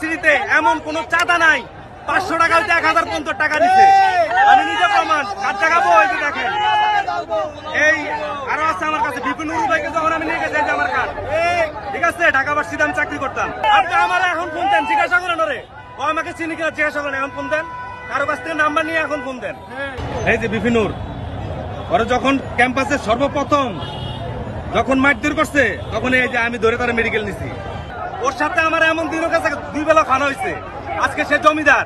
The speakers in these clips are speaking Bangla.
ইউনিভার্সিটিতে এমন কোন চাঁদা নাই, 500 টাকা হইতে 1050 টাকা দিচ্ছে। আমি নিজে প্রমাণ, কার টাকা বই দেখেন। এই আরো আছে আমার কাছে, বিপিন নুরুল ভাইকে যখন আমি নিয়ে গেছি আমার কার্ড, ঠিক আছে, ঢাকা ভার্সিটিতে আমি চাকরি করতাম। আপনি আমার এখন ফোন দেন, জিজ্ঞাসা করেন ওরে, ও আমাকে চিনি কিনা জিজ্ঞাসা করেন, এখন ফোন দেন, কারো কাছ থেকে নাম্বার নিয়ে এখন ফোন দেন। এই যে বিপিনুর, ওরা যখন ক্যাম্পাসে সর্বপ্রথম যখন মারধর করছে, তখন এই যে আমি ধরে তারা মেডিকেল নিছি। ওর সাথে আমার এমন দিনের কাছে 2 বেলা খানা হয়েছে। আজকে সে জমিদার,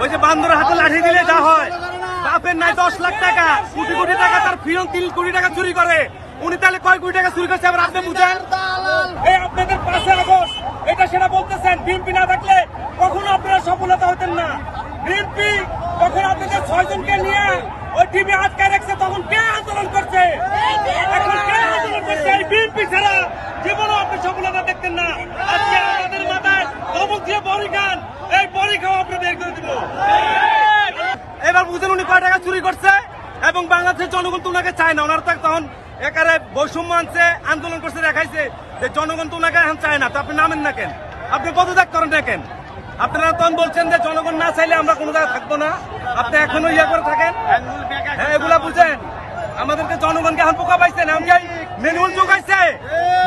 ওই যে বান্দরের হাতে লাঠি দিলে যা হয়, বাপের নাই 10 লাখ টাকা, কোটি কোটি টাকা, তার ফিরন 3 কোটি টাকা চুরি করে। উনি তাহলে কয় কোটি টাকা চুরি করছে আবার আপনি বুঝেন? এই আপনাদের 5 আগস্ট এটা সেটা বলতেছেন, বিএনপি না থাকলে কখনো আপনারা সফলতা হতেন না। বিএনপি তখন আপনাদের 6 জনকে নিয়ে ওই টিভি আটকায় রাখছে, তখন কে আন্দোলন করছে? এখন কে আন্দোলন করছে? এই বিএনপি ছাড়া জীবনও আপনি সফলতা দেখতেন না। আজকে আমাদের মাথায় দমক দিয়ে বড়ি খান, এই বড়ি খাওয়া আপনি বের করে দিব। এবার বুঝেন উনি কয় টাকা চুরি করছে, এবং বাংলাদেশের জনগণ তো ওনাকে চায় না। ওনার তো তখন একারে বৈষম্য আনছে, আন্দোলন করছে, দেখাইছে যে জনগণ তো ওনাকে এখন চায় না। তো আপনি নামেন না কেন? আপনি পদত্যাগ করেন না কেন? আপনারা তখন বলছেন যে জনগণ না চাইলে আমরা কোনো জায়গায় থাকবো না, আপনি এখনো ইয়ে করে থাকেন। হ্যাঁ, এগুলা বুঝেন। আমাদেরকে জনগণকে এখন পোকা পাইছেন, এমনকি ম্যানুয়াল যোগাইছে,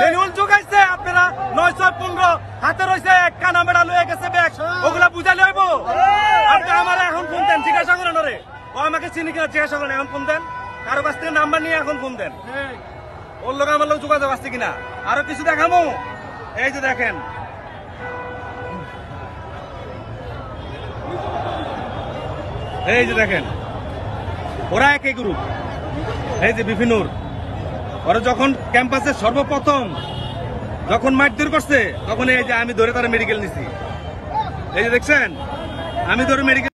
ম্যানুয়াল যোগাইছে। আপনারা 915 হাতে রয়েছে, এক কানা বেড়া লয়ে গেছে ব্যাগ, ওগুলা বুঝাইলে হইব? আপনি আমার এখন ফোন দেন, জিজ্ঞাসা করেন ওরে, ও আমাকে চিনি কিনা জিজ্ঞাসা করেন, এখন ফোন দেন, কারো কাছ থেকে নাম্বার নিয়ে এখন ফোন দেন। ওর লোক আমার লোক যোগাযোগ আসছে কিনা। আরো কিছু দেখাবো, এই যে দেখেন, এই যে দেখেন, ওরা একই গ্রুপ। এই যে বিপিনুর, ওরা যখন ক্যাম্পাসে সর্বপ্রথম যখন মারধর করছে, তখন এই যে আমি ধরে তারা মেডিকেল নিছি। এই যে দেখছেন, আমি ধরে মেডিকেল